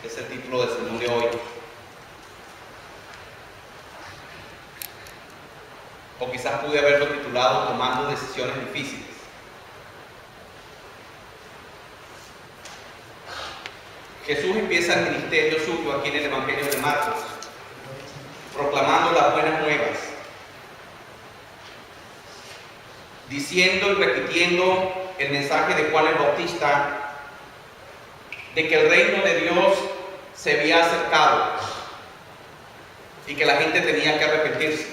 es el título del sermón de hoy. O quizás pude haberlo titulado Tomando decisiones difíciles. Jesús empieza el ministerio suyo aquí en el Evangelio de Marcos, proclamando las buenas nuevas, diciendo y repitiendo el mensaje de Juan el Bautista de que el reino de Dios se había acercado y que la gente tenía que arrepentirse.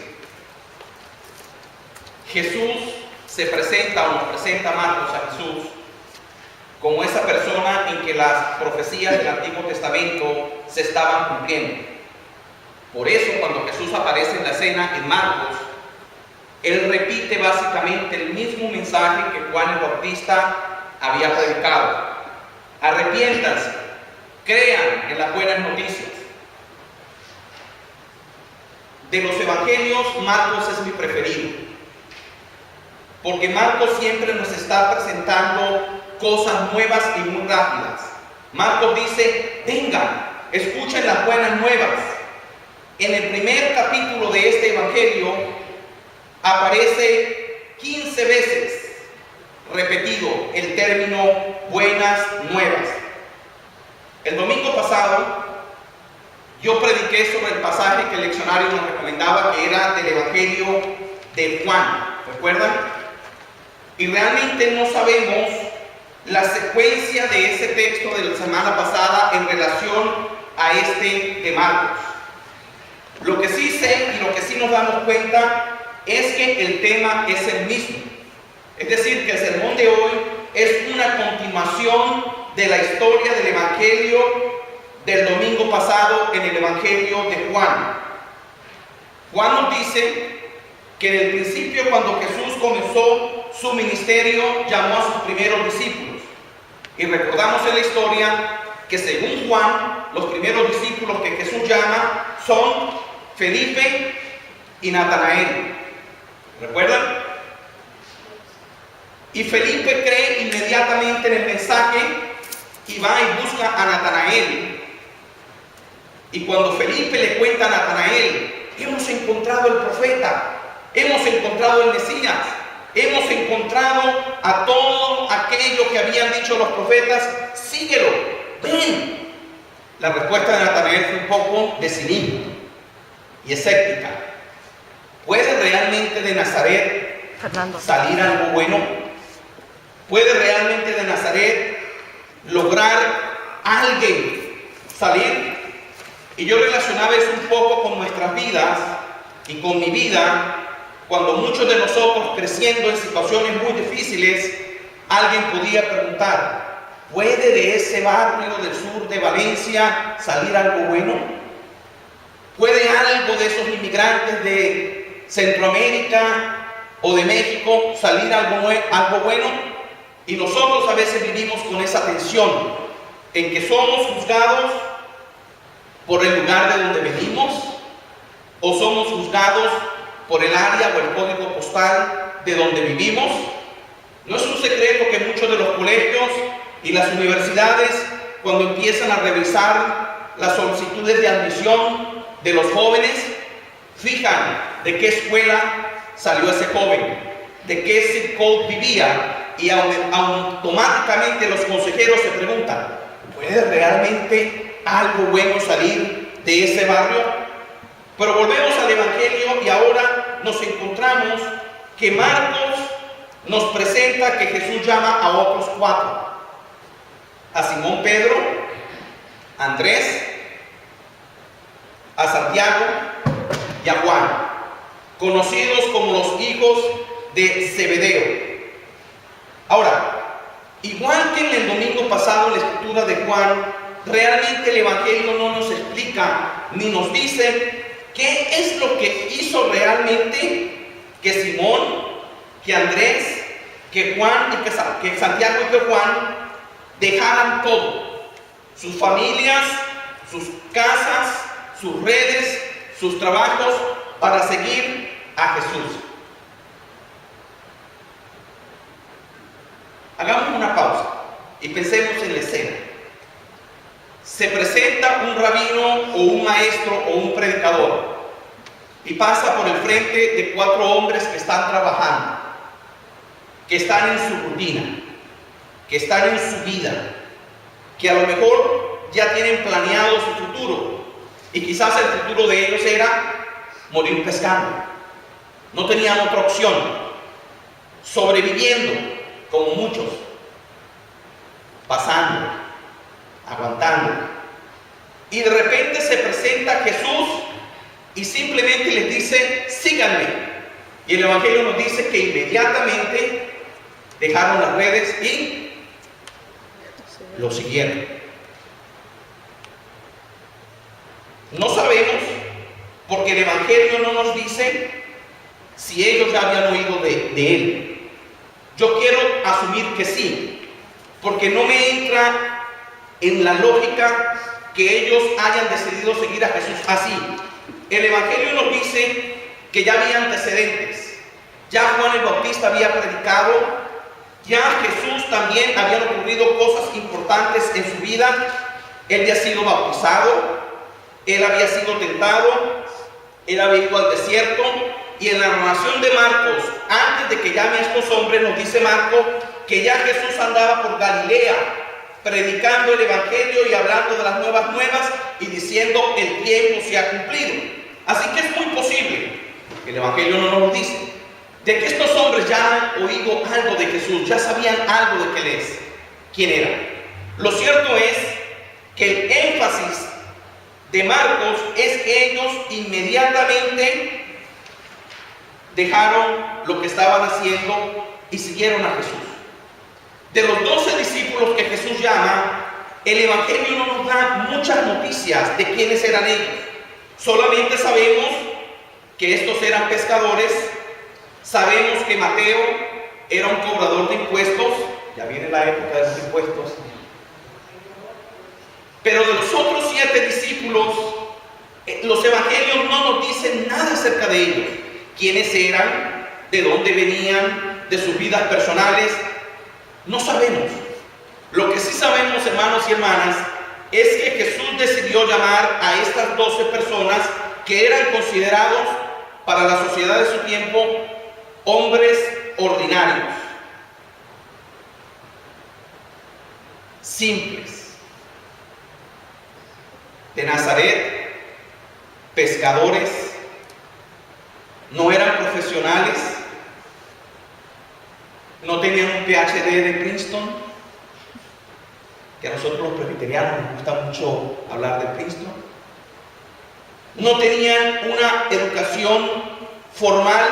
Jesús se presenta o nos presenta Marcos a Jesús como esa persona en que las profecías del Antiguo Testamento se estaban cumpliendo. Por eso cuando Jesús aparece en la escena en Marcos, Él repite básicamente el mismo mensaje que Juan el Bautista había predicado. Arrepiéntanse, crean en las buenas noticias. De los evangelios, Marcos es mi preferido, porque Marcos siempre nos está presentando cosas nuevas y muy rápidas. Marcos dice, vengan, escuchen las buenas nuevas. En el primer capítulo de este evangelio aparece 15 veces repetido el término buenas nuevas. El domingo pasado yo prediqué sobre el pasaje que el leccionario nos recomendaba, que era del evangelio de Juan, ¿recuerdan? Y realmente no sabemos la secuencia de ese texto de la semana pasada en relación a este de Marcos. Lo que sí sé y lo que sí nos damos cuenta es que el tema es el mismo. Es decir, que el sermón de hoy es una continuación de la historia del evangelio del domingo pasado en el evangelio de Juan. Juan nos dice que en el principio, cuando Jesús comenzó su ministerio, llamó a sus primeros discípulos. Y recordamos en la historia que según Juan, los primeros discípulos que Jesús llama son Felipe y Natanael. ¿Recuerdan? Y Felipe cree inmediatamente en el mensaje y va y busca a Natanael. Y cuando Felipe le cuenta a Natanael, hemos encontrado el profeta, hemos encontrado el Mesías, hemos encontrado a todo aquello que habían dicho los profetas, síguelo, ven. La respuesta de Natanael fue un poco de cinismo y escéptica. ¿Puede realmente de Nazaret salir algo bueno? ¿Puede realmente de Nazaret lograr alguien salir? Y yo relacionaba eso un poco con nuestras vidas y con mi vida, cuando muchos de nosotros creciendo en situaciones muy difíciles, alguien podía preguntar, ¿puede de ese barrio del sur de Valencia salir algo bueno? ¿Puede algo de esos inmigrantes de Centroamérica o de México salir algo bueno? Y nosotros a veces vivimos con esa tensión en que somos juzgados por el lugar de donde venimos o somos juzgados por el área o el código postal de donde vivimos. No es un secreto que muchos de los colegios y las universidades, cuando empiezan a revisar las solicitudes de admisión de los jóvenes, fijan de qué escuela salió ese joven, de qué zip code vivía, y automáticamente los consejeros se preguntan, ¿puede realmente algo bueno salir de ese barrio? Pero volvemos al evangelio y ahora nos encontramos que Marcos nos presenta que Jesús llama a otros 4, a Simón Pedro, a Andrés, a Santiago y a Juan, conocidos como los hijos de Zebedeo. Ahora, igual que en el domingo pasado en la escritura de Juan, realmente el evangelio no nos explica ni nos dice qué es lo que hizo realmente que Simón, que Andrés, que Juan y que Santiago y que Juan dejaran todo, sus familias, sus casas, sus redes, sus trabajos, para seguir a Jesús. Hagamos una pausa y pensemos en la escena. se presenta un rabino o un maestro o un predicador y pasa por el frente de 4 hombres que están trabajando, que están en su rutina, que están en su vida, que a lo mejor ya tienen planeado su futuro, y quizás el futuro de ellos era morir pescando. No tenían otra opción, sobreviviendo como muchos, pasando, aguantando. Y de repente se presenta Jesús y simplemente les dice: síganme. Y el Evangelio nos dice que inmediatamente dejaron las redes y lo siguieron. No sabemos, porque el Evangelio no nos dice si ellos ya habían oído de él. Yo quiero asumir que sí, porque no me entra en la lógica que ellos hayan decidido seguir a Jesús así. El Evangelio nos dice que ya había antecedentes. Ya Juan el Bautista había predicado, ya Jesús también habían ocurrido cosas importantes en su vida. Él había sido bautizado, él había sido tentado, él había ido al desierto. Y en la narración de Marcos, antes de que llame a estos hombres, nos dice Marcos que ya Jesús andaba por Galilea predicando el Evangelio y hablando de las nuevas y diciendo: el tiempo se ha cumplido. Así que es muy posible, el Evangelio no nos lo dice, de que estos hombres ya han oído algo de Jesús, ya sabían algo de quién era. Lo cierto es que el énfasis de Marcos es que ellos inmediatamente dejaron lo que estaban haciendo y siguieron a Jesús. De los 12 discípulos que Jesús llama, el Evangelio no nos da muchas noticias de quiénes eran ellos. Solamente sabemos que estos eran pescadores, sabemos que Mateo era un cobrador de impuestos, ya viene la época de los impuestos, pero de los otros 7 discípulos, los evangelios no nos dicen nada acerca de ellos. ¿Quiénes eran? ¿De dónde venían? ¿De sus vidas personales? No sabemos. Lo que sí sabemos, hermanos y hermanas, es que Jesús decidió llamar a estas 12 personas que eran considerados para la sociedad de su tiempo hombres ordinarios, simples, de Nazaret, pescadores. No eran profesionales, no tenían un PhD de Princeton, que a nosotros los presbiterianos nos gusta mucho hablar de Princeton. No tenían una educación formal,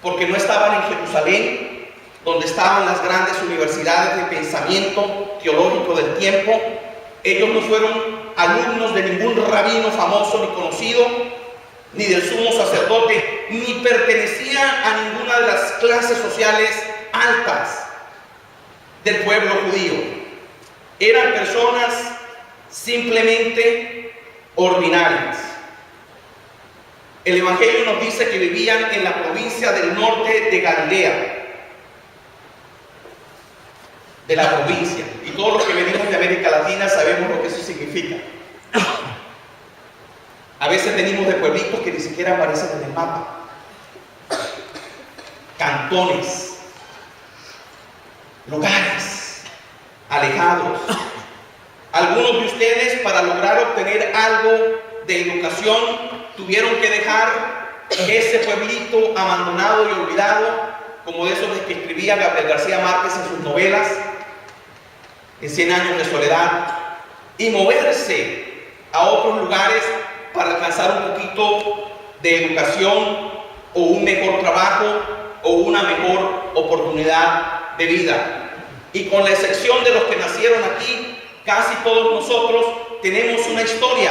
porque no estaban en Jerusalén, donde estaban las grandes universidades de pensamiento teológico del tiempo. Ellos no fueron alumnos de ningún rabino famoso ni conocido, ni del sumo sacerdote, ni pertenecían a ninguna de las clases sociales altas del pueblo judío. Eran personas simplemente ordinarias. El Evangelio nos dice que vivían en la provincia del norte de Galilea, de la provincia, y todos los que venimos de América Latina sabemos lo que eso significa. A veces venimos de pueblitos que ni siquiera aparecen en el mapa, cantones, lugares alejados. Algunos de ustedes, para lograr obtener algo de educación, tuvieron que dejar ese pueblito abandonado y olvidado, como de esos de que escribía Gabriel García Márquez en sus novelas, en 100 años de soledad, y moverse a otros lugares para alcanzar un poquito de educación o un mejor trabajo o una mejor oportunidad de vida. Y con la excepción de los que nacieron aquí, casi todos nosotros tenemos una historia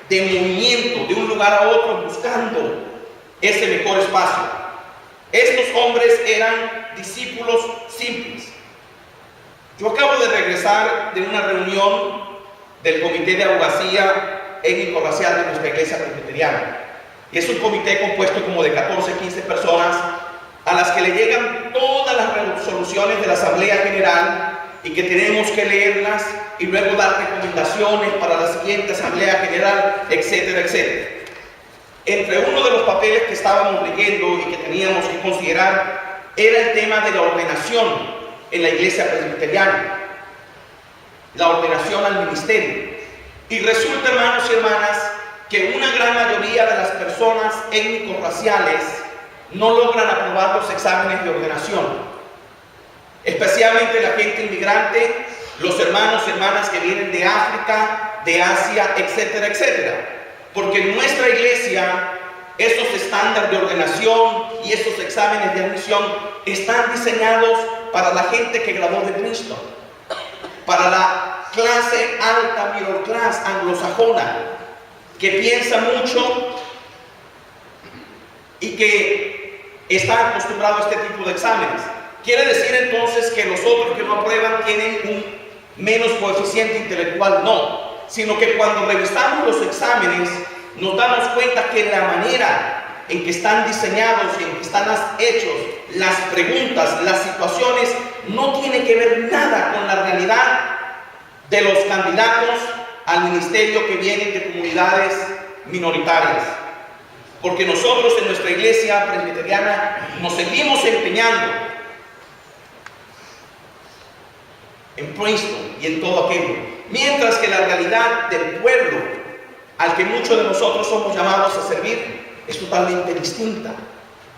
de movimiento de un lugar a otro buscando ese mejor espacio. Estos hombres eran discípulos simples. Yo acabo de regresar de una reunión del comité de abogacía étnico-racial de nuestra iglesia presbiteriana. Y es un comité compuesto como de 14, 15 personas a las que le llegan todas las resoluciones de la Asamblea General y que tenemos que leerlas y luego dar recomendaciones para la siguiente asamblea general, etcétera, etcétera. Entre uno de los papeles que estábamos leyendo y que teníamos que considerar era el tema de la ordenación en la iglesia presbiteriana, la ordenación al ministerio. Y resulta, hermanos y hermanas, que una gran mayoría de las personas étnico-raciales no logran aprobar los exámenes de ordenación, especialmente la gente inmigrante, los hermanos y hermanas que vienen de África, de Asia, etcétera, etcétera. Porque en nuestra iglesia esos estándares de ordenación y esos exámenes de admisión están diseñados para la gente que graduó de Princeton, para la clase alta, middle class, anglosajona, que piensa mucho y que está acostumbrado a este tipo de exámenes. Quiere decir entonces que los otros que no aprueban tienen un menos coeficiente intelectual. No, sino que cuando revisamos los exámenes nos damos cuenta que la manera en que están diseñados y en que están hechos las preguntas, las situaciones, no tiene que ver nada con la realidad de los candidatos al ministerio que vienen de comunidades minoritarias. Porque nosotros en nuestra iglesia presbiteriana nos seguimos empeñando en Princeton y en todo aquello, mientras que la realidad del pueblo al que muchos de nosotros somos llamados a servir es totalmente distinta,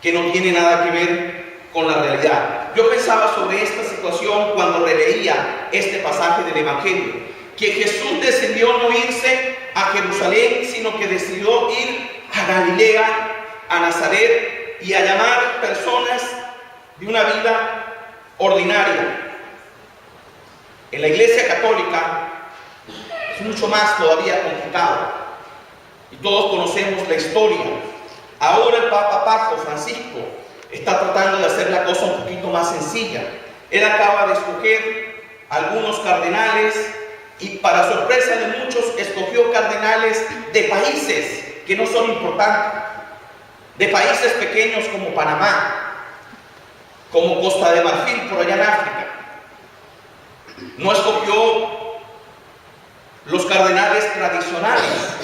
que no tiene nada que ver con la realidad. Yo pensaba sobre esta situación cuando releía este pasaje del Evangelio, que Jesús decidió no irse a Jerusalén, sino que decidió ir a Galilea, a Nazaret, y a llamar personas de una vida ordinaria. En la iglesia católica es mucho más todavía complicado, y todos conocemos la historia. Ahora el Papa Francisco está tratando de hacer la cosa un poquito más sencilla. Él acaba de escoger algunos cardenales y, para sorpresa de muchos, escogió cardenales de países que no son importantes, de países pequeños como Panamá, como Costa de Marfil, por allá en África. No escogió los cardenales tradicionales.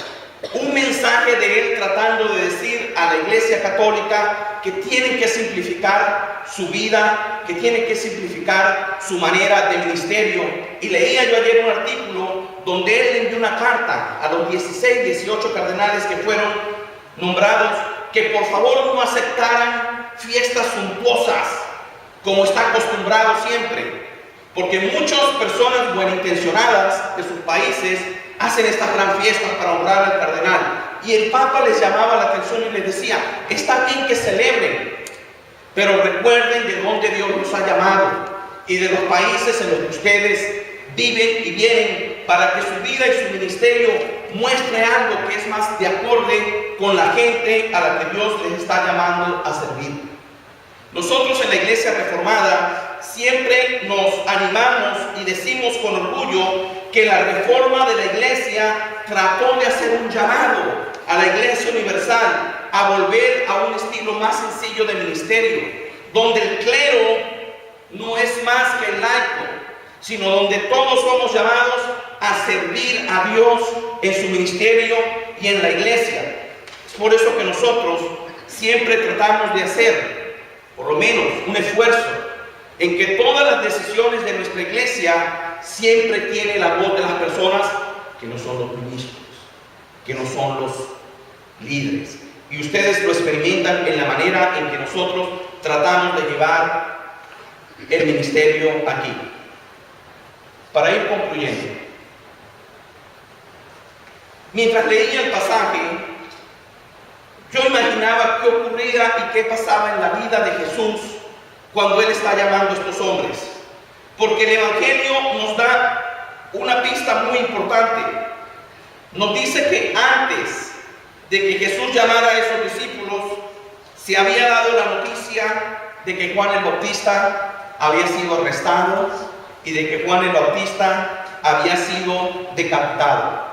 Un mensaje de él tratando de decir a la iglesia católica que tienen que simplificar su vida, que tienen que simplificar su manera de ministerio. Y leía yo ayer un artículo donde él envió una carta a los 16, 18 cardenales que fueron nombrados, que por favor no aceptaran fiestas suntuosas como está acostumbrado siempre, porque muchas personas buenintencionadas de sus países hacen estas gran fiestas para honrar al cardenal. Y el Papa les llamaba la atención y les decía: está bien que celebren, pero recuerden de dónde Dios los ha llamado y de los países en los que ustedes viven y vienen, para que su vida y su ministerio muestre algo que es más de acorde con la gente a la que Dios les está llamando a servir. Nosotros en la Iglesia Reformada siempre nos animamos y decimos con orgullo que la reforma de la iglesia trató de hacer un llamado a la Iglesia Universal a volver a un estilo más sencillo de ministerio, donde el clero no es más que el laico, sino donde todos somos llamados a servir a Dios en su ministerio y en la iglesia. Es por eso que nosotros siempre tratamos de hacer, por lo menos, un esfuerzo en que todas las decisiones de nuestra iglesia siempre tiene la voz de las personas que no son los ministros, que no son los líderes. Y ustedes lo experimentan en la manera en que nosotros tratamos de llevar el ministerio aquí. Para ir concluyendo, mientras leía el pasaje, yo imaginaba qué ocurría y qué pasaba en la vida de Jesús cuando Él está llamando a estos hombres. Porque el Evangelio nos da una pista muy importante. Nos dice que antes de que Jesús llamara a esos discípulos, se había dado la noticia de que Juan el Bautista había sido arrestado y de que Juan el Bautista había sido decapitado.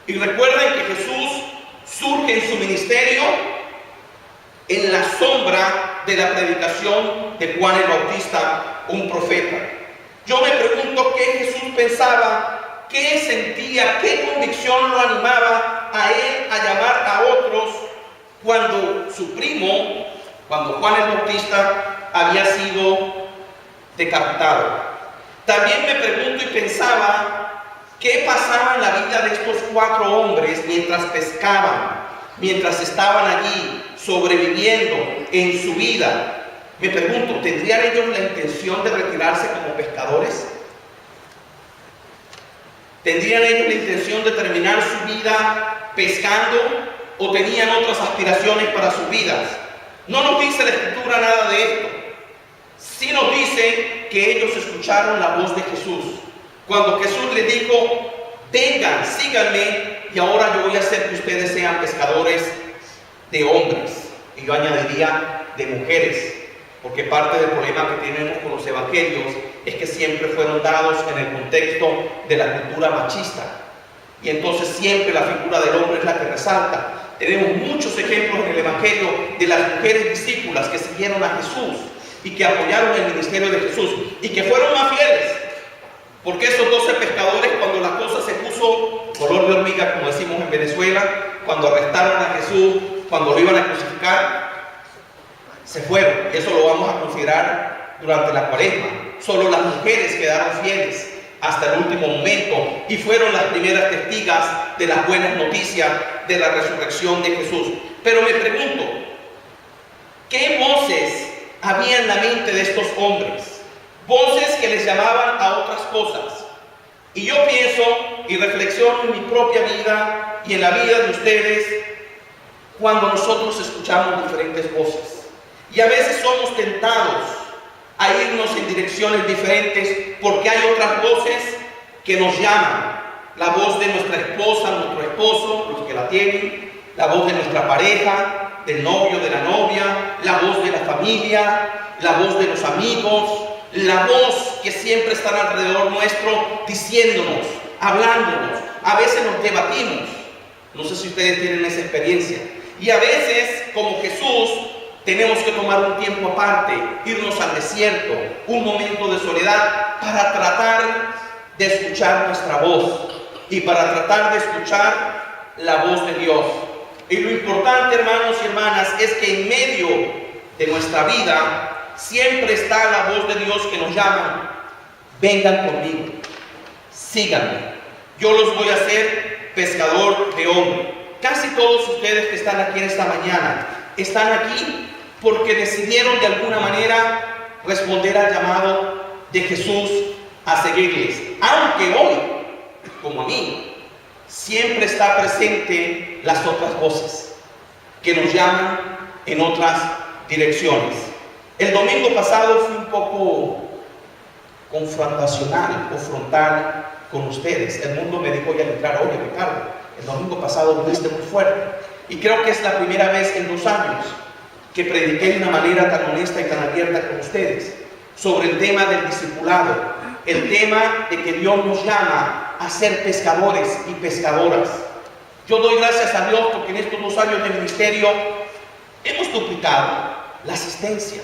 Y recuerden que Jesús surge en su ministerio en la sombra de la predicación de Juan el Bautista, un profeta. Yo me pregunto qué Jesús pensaba, qué sentía, qué convicción lo animaba a él a llamar a otros cuando su primo, cuando Juan el Bautista había sido decapitado. También me pregunto y pensaba qué pasaba en la vida de estos 4 hombres mientras pescaban, mientras estaban allí sobreviviendo en su vida. Me pregunto, ¿tendrían ellos la intención de retirarse como pescadores? ¿Tendrían ellos la intención de terminar su vida pescando o tenían otras aspiraciones para sus vidas? No nos dice la Escritura nada de esto. Sí nos dice que ellos escucharon la voz de Jesús. Cuando Jesús les dijo, vengan, síganme, y ahora yo voy a hacer que ustedes sean pescadores de hombres. Y yo añadiría de mujeres, porque parte del problema que tenemos con los evangelios es que siempre fueron dados en el contexto de la cultura machista. Y entonces siempre la figura del hombre es la que resalta. Tenemos muchos ejemplos en el evangelio de las mujeres discípulas que siguieron a Jesús y que apoyaron el ministerio de Jesús y que fueron más fieles. Porque esos 12 pescadores, cuando la cosa se puso color de hormiga, como decimos en Venezuela, cuando arrestaron a Jesús, cuando lo iban a crucificar, se fueron. Y eso lo vamos a considerar durante la Cuaresma. Solo las mujeres quedaron fieles hasta el último momento y fueron las primeras testigas de las buenas noticias de la resurrección de Jesús. Pero me pregunto, ¿qué voces había en la mente de estos hombres? Voces que les llamaban a otras cosas. Y yo pienso y reflexiono en mi propia vida y en la vida de ustedes cuando nosotros escuchamos diferentes voces. Y a veces somos tentados a irnos en direcciones diferentes porque hay otras voces que nos llaman. La voz de nuestra esposa, nuestro esposo, los que la tienen, la voz de nuestra pareja, del novio, de la novia, la voz de la familia, la voz de los amigos, la voz que siempre está alrededor nuestro diciéndonos, hablándonos. A veces nos debatimos. No sé si ustedes tienen esa experiencia. Y a veces, como Jesús, tenemos que tomar un tiempo aparte, irnos al desierto, un momento de soledad para tratar de escuchar nuestra voz y para tratar de escuchar la voz de Dios. Y lo importante, hermanos y hermanas, es que en medio de nuestra vida siempre está la voz de Dios que nos llama. Vengan conmigo, síganme, yo los voy a hacer pescador de hombres. Casi todos ustedes que están aquí en esta mañana están aquí porque decidieron de alguna manera responder al llamado de Jesús a seguirles. Aunque hoy, como a mí, siempre está presente las otras voces que nos llaman en otras direcciones. El domingo pasado fui un poco confrontacional o frontal con ustedes. El mundo me dijo ya al entrar, oye Ricardo, el domingo pasado viniste muy fuerte. Y creo que es la primera vez en 2 años que prediqué de una manera tan honesta y tan abierta con ustedes sobre el tema del discipulado, el tema de que Dios nos llama a ser pescadores y pescadoras. Yo doy gracias a Dios porque en estos 2 años de ministerio hemos duplicado la asistencia.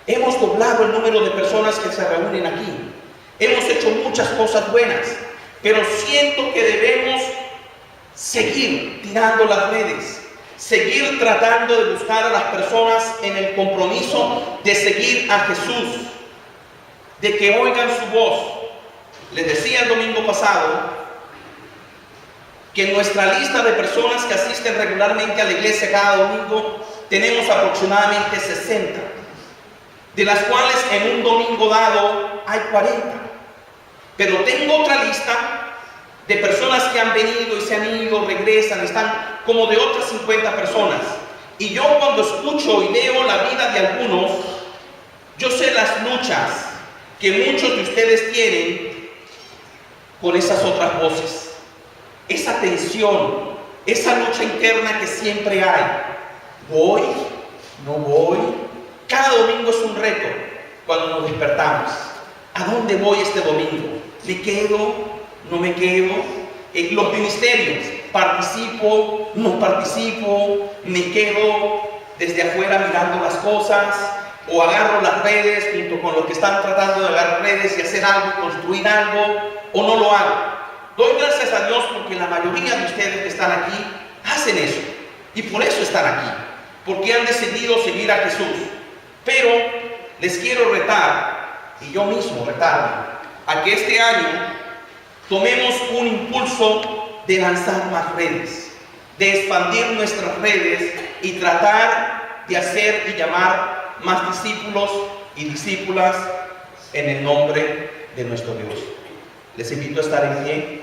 Hemos doblado el número de personas que se reúnen aquí. Hemos hecho muchas cosas buenas, pero siento que debemos seguir tirando las redes, seguir tratando de buscar a las personas en el compromiso de seguir a Jesús, de que oigan su voz. Les decía el domingo pasado que en nuestra lista de personas que asisten regularmente a la iglesia cada domingo tenemos aproximadamente 60, de las cuales en un domingo dado hay 40. Pero tengo otra lista de personas que han venido y se han ido, regresan, están como de otras 50 personas. Y yo cuando escucho y veo la vida de algunos, yo sé las luchas que muchos de ustedes tienen con esas otras voces. Esa tensión, esa lucha interna que siempre hay. ¿Voy? ¿No voy? Cada domingo es un reto cuando nos despertamos. ¿A dónde voy este domingo? ¿Me quedo? ¿No me quedo? Los ministerios, participo, no participo, me quedo desde afuera mirando las cosas, o agarro las redes junto con los que están tratando de agarrar redes y hacer algo, construir algo, o no lo hago. Doy gracias a Dios porque la mayoría de ustedes que están aquí hacen eso. Y por eso están aquí, porque han decidido seguir a Jesús. Pero les quiero retar, y yo mismo retarme, a que este año tomemos un impulso de lanzar más redes, de expandir nuestras redes y tratar de hacer y llamar más discípulos y discípulas en el nombre de nuestro Dios. Les invito a estar en pie.